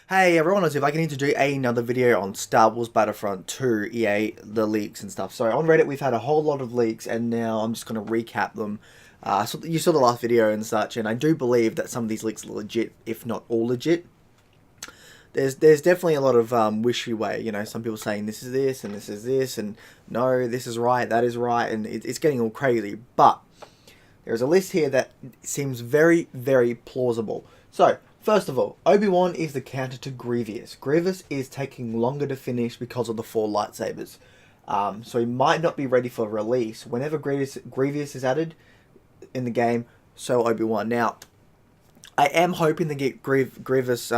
Hey everyone, it's Viking here to do another video on Star Wars Battlefront 2, EA, the leaks and stuff. So on Reddit we've had a whole lot of leaks and now I'm just going to recap them. So you saw the last video and such, and I do believe that some of these leaks are legit, if not all legit. There's definitely a lot of wishy way, you know, some people saying this is this and this is this and no, this is right, that is right, and it's getting all crazy. But there's a list here that seems very, very plausible. So, first of all, Obi-Wan is the counter to Grievous. Grievous is taking longer to finish because of the 4 lightsabers. So he might not be ready for release. Whenever Grievous is added in the game, so Obi-Wan. Now, I am hoping to get Grievous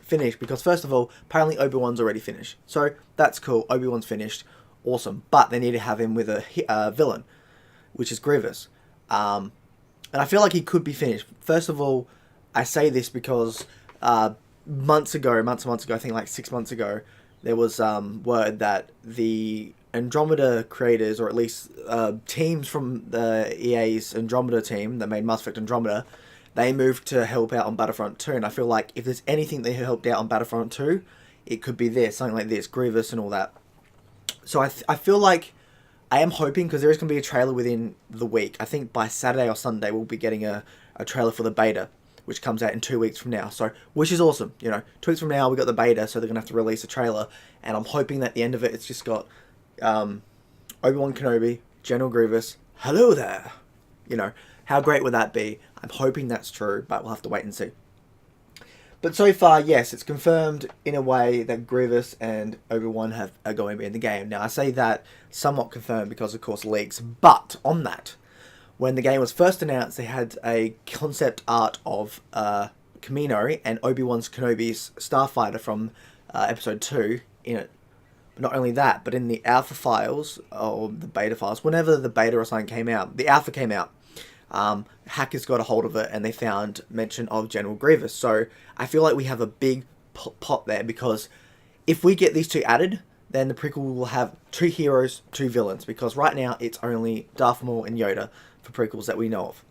finished because, first of all, apparently Obi-Wan's already finished. So, that's cool. Obi-Wan's finished. Awesome. But they need to have him with a villain, which is Grievous. And I feel like he could be finished. First of all, I say this because months and months ago, I think like 6 months ago, there was word that the Andromeda creators, or at least teams from the EA's Andromeda team that made Mass Effect Andromeda, they moved to help out on Battlefront 2. And I feel like if there's anything they helped out on Battlefront 2, it could be this, something like this, Grievous and all that. So I feel like I am hoping, because there is going to be a trailer within the week. I think by Saturday or Sunday we'll be getting a trailer for the beta, which comes out in 2 weeks from now. So, which is awesome. You know, 2 weeks from now we got the beta, so they're going to have to release a trailer. And I'm hoping that at the end of it, it's just got Obi-Wan Kenobi, General Grievous, hello there. You know, how great would that be? I'm hoping that's true, but we'll have to wait and see. But so far, yes, it's confirmed in a way that Grievous and Obi-Wan are going to be in the game. Now, I say that somewhat confirmed because, of course, leaks. But on that, when the game was first announced, they had a concept art of Kamino and Obi-Wan's Kenobi's starfighter from Episode 2 in it. But not only that, but in the alpha files, or the beta files, whenever the beta or something came out, the alpha came out, hackers got a hold of it and they found mention of General Grievous. So I feel like we have a big pot there, because if we get these two added, then the prequel will have 2 heroes, 2 villains, because right now it's only Darth Maul and Yoda for prequels that we know of.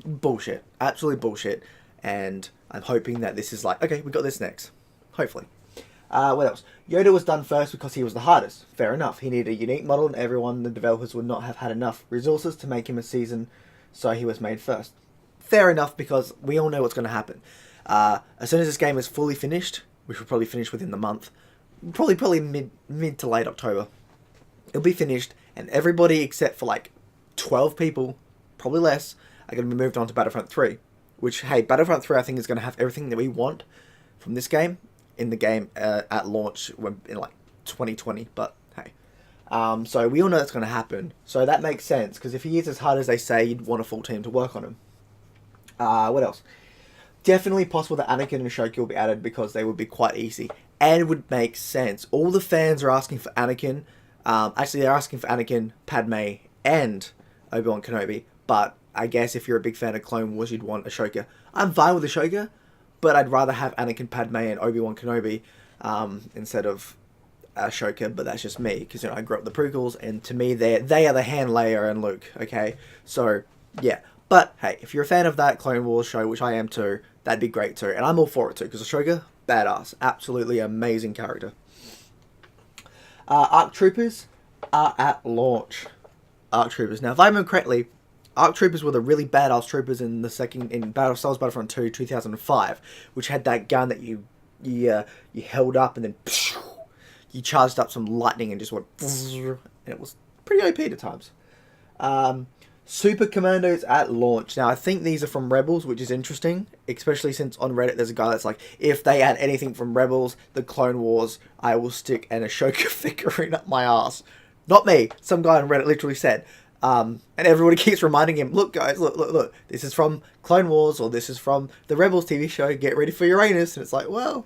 Bullshit. Absolutely bullshit. And I'm hoping that this is like, okay, we got this next. Hopefully. What else? Yoda was done first because he was the hardest. Fair enough. He needed a unique model and the developers would not have had enough resources to make him a season, so he was made first. Fair enough, because we all know what's going to happen. As soon as this game is fully finished, which will probably finish within the month, probably mid to late October, it'll be finished, and everybody except for like 12 people, probably less, are going to be moved on to Battlefront 3. Which, hey, Battlefront 3 I think is going to have everything that we want from this game in the game at launch in like 2020, but hey. So we all know that's going to happen. So that makes sense, because if he is as hard as they say, you'd want a full team to work on him. What else? Definitely possible that Anakin and Ahsoka will be added, because they would be quite easy. And it would make sense. All the fans are asking for Anakin. Actually, they're asking for Anakin, Padme, and Obi-Wan Kenobi. But I guess if you're a big fan of Clone Wars, you'd want Ahsoka. I'm fine with Ahsoka, but I'd rather have Anakin, Padme, and Obi-Wan Kenobi instead of Ahsoka. But that's just me, because you know I grew up with the prequels, and to me they are the Han, Leia, and Luke. Okay, so yeah. But hey, if you're a fan of that Clone Wars show, which I am too, that'd be great too, and I'm all for it too, because Ahsoka, badass, absolutely amazing character. ARC Troopers are at launch. ARC Troopers. Now, if I remember correctly, ARC Troopers were the really badass troopers in Star Wars Battlefront 2 2005, which had that gun that you held up and then you charged up some lightning and just went, and it was pretty OP at times. Super Commandos at launch. Now, I think these are from Rebels, which is interesting, especially since on Reddit there's a guy that's like, if they add anything from Rebels, the Clone Wars, I will stick an Ashoka figurine up my ass. Not me. Some guy on Reddit literally said. And everybody keeps reminding him, look guys, look, this is from Clone Wars, or this is from the Rebels TV show, get ready for Uranus. And it's like, well,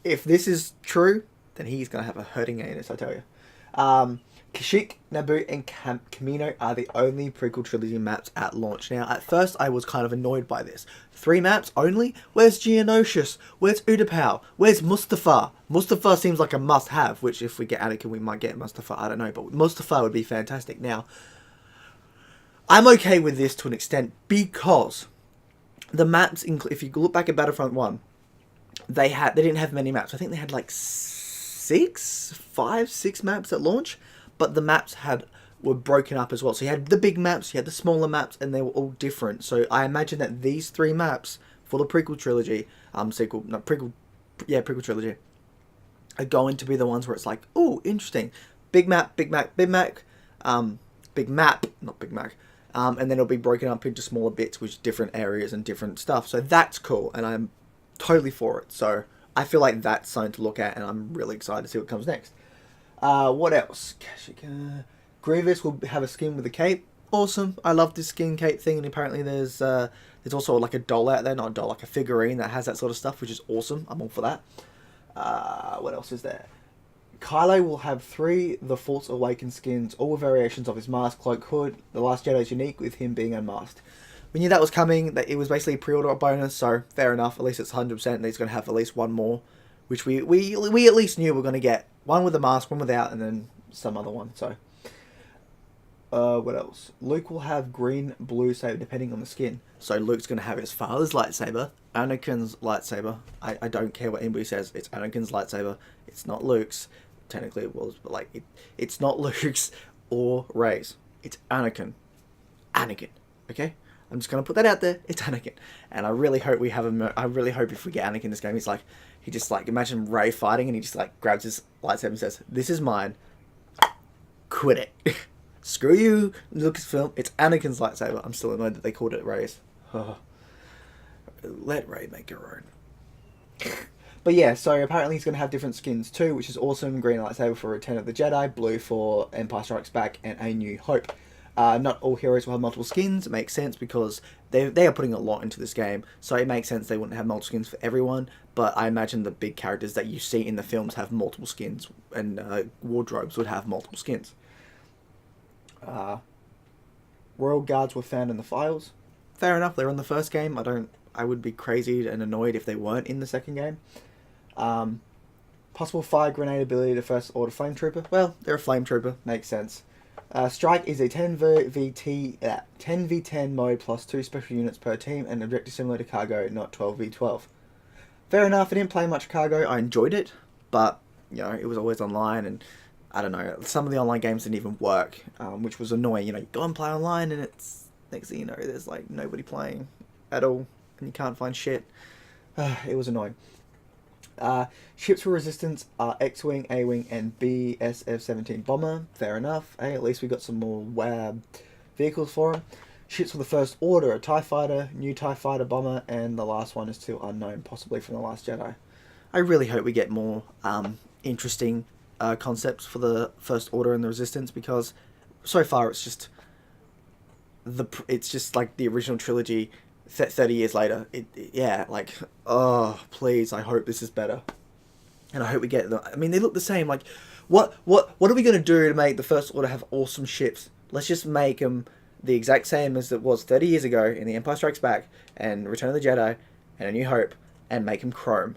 if this is true, then he's going to have a hurting anus, I tell you. Kashyyyk, Naboo, and Kamino are the only prequel trilogy maps at launch. Now, at first, I was kind of annoyed by this. 3 maps only? Where's Geonosis? Where's Utapau? Where's Mustafar? Mustafar seems like a must-have, which if we get Anakin, we might get Mustafar. I don't know, but Mustafar would be fantastic. Now, I'm okay with this to an extent, because the maps, if you look back at Battlefront 1, they didn't have many maps. I think they had like 6 maps at launch, but the maps were broken up as well. So you had the big maps, you had the smaller maps, and they were all different. So I imagine that these 3 maps for the prequel trilogy, prequel trilogy, are going to be the ones where it's like, oh, interesting, big map, not Big Mac. And then it'll be broken up into smaller bits with different areas and different stuff. So that's cool, and I'm totally for it. So I feel like that's something to look at, and I'm really excited to see what comes next. What else? Grievous will have a skin with a cape. Awesome. I love this skin cape thing, and apparently there's also like a doll out there, not a doll, like a figurine that has that sort of stuff, which is awesome. I'm all for that. What else is there? Kylo will have 3 The Force Awakens skins, all variations of his mask, cloak, hood. The Last Jedi is unique with him being unmasked. We knew that was coming, that it was basically a pre-order bonus, so fair enough. At least it's 100% that he's going to have at least one more, which we at least knew we were going to get. One with a mask, one without, and then some other one, so. What else? Luke will have green, blue saber depending on the skin. So Luke's going to have his father's lightsaber, Anakin's lightsaber. I don't care what anybody says, it's Anakin's lightsaber. It's not Luke's. Technically it was, but like it's not Luke's or Rey's. It's Anakin. Okay? I'm just gonna put that out there. It's Anakin, and I really hope we have him. I really hope if we get Anakin in this game, he just imagine Rey fighting, and he just like grabs his lightsaber and says, "This is mine. Quit it. Screw you, Lucasfilm. It's Anakin's lightsaber." I'm still annoyed that they called it Rey's. Let Rey make her own. But yeah, so apparently he's going to have different skins too, which is awesome. Green lightsaber for Return of the Jedi, blue for Empire Strikes Back, and A New Hope. Not all heroes will have multiple skins. It makes sense because they are putting a lot into this game, so it makes sense they wouldn't have multiple skins for everyone. But I imagine the big characters that you see in the films have multiple skins, and wardrobes would have multiple skins. Royal Guards were found in the files. Fair enough, they're in the first game. I would be crazy and annoyed if they weren't in the second game. Possible fire grenade ability to First Order Flame Trooper. Well, they're a Flame Trooper, makes sense. Strike is a 10v10 mode plus 2 special units per team, and objective similar to Cargo, not 12v12. Fair enough, I didn't play much Cargo, I enjoyed it, but you know, it was always online, and I don't know, some of the online games didn't even work, which was annoying. You know, you go and play online, and it's, next thing you know, there's like nobody playing at all, and you can't find shit. It was annoying. Ships for resistance are X-Wing, A-Wing, and BSF-17 bomber. Fair enough. Hey, at least we got some more vehicles for them. Ships for the First Order, a TIE Fighter, new TIE Fighter bomber, and the last one is still unknown, possibly from The Last Jedi. I really hope we get more interesting concepts for the First Order and the Resistance, because so far it's just like the original trilogy 30 years later. Oh, please, I hope this is better. And I hope we get them. I mean, they look the same. Like, what are we going to do to make the First Order have awesome ships? Let's just make them the exact same as it was 30 years ago in The Empire Strikes Back and Return of the Jedi and A New Hope, and make them chrome.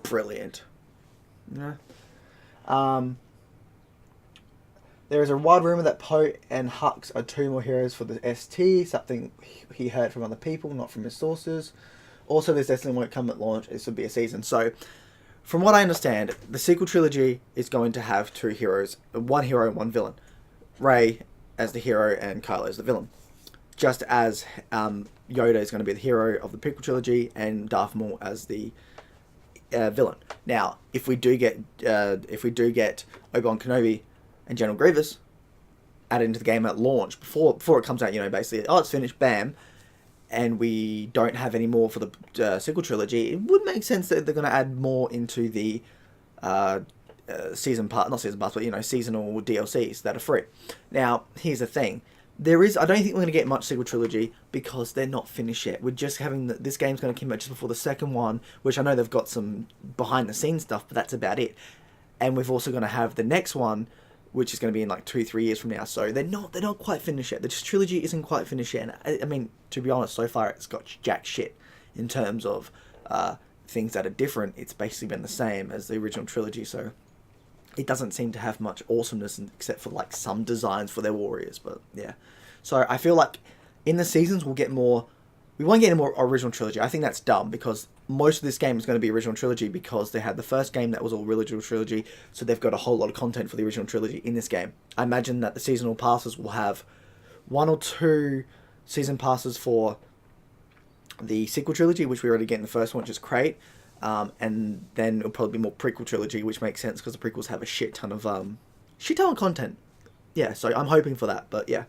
Brilliant. Yeah. There is a wild rumor that Poe and Hux are 2 more heroes for the ST, something he heard from other people, not from his sources. Also, this definitely won't come at launch. This would be a season. So, from what I understand, the sequel trilogy is going to have 2 heroes, 1 hero and 1 villain. Rey as the hero and Kylo as the villain. Just as Yoda is going to be the hero of the prequel trilogy and Darth Maul as the villain. Now, if we do get Obi-Wan Kenobi and General Grievous added into the game at launch, before it comes out, you know, basically, oh, it's finished, bam, and we don't have any more for the sequel trilogy, it would make sense that they're going to add more into the seasonal DLCs that are free. Now, here's the thing. I don't think we're going to get much sequel trilogy because they're not finished yet. We're just having this game's going to come out just before the second one, which I know they've got some behind the scenes stuff, but that's about it. And we've also going to have the next one, which is going to be in like 2-3 years from now. So they're not quite finished yet. The trilogy isn't quite finished yet. And I mean, to be honest, so far it's got jack shit in terms of things that are different. It's basically been the same as the original trilogy. So it doesn't seem to have much awesomeness except for like some designs for their warriors. But yeah, so I feel like in the seasons we'll get more. We won't get any more original trilogy. I think that's dumb because most of this game is going to be original trilogy because they had the first game that was all original trilogy, so they've got a whole lot of content for the original trilogy in this game. I imagine that the seasonal passes will have 1 or 2 season passes for the sequel trilogy, which we already get in the first one, which is great. And then it'll probably be more prequel trilogy, which makes sense because the prequels have a shit ton of content. Yeah, so I'm hoping for that, but yeah.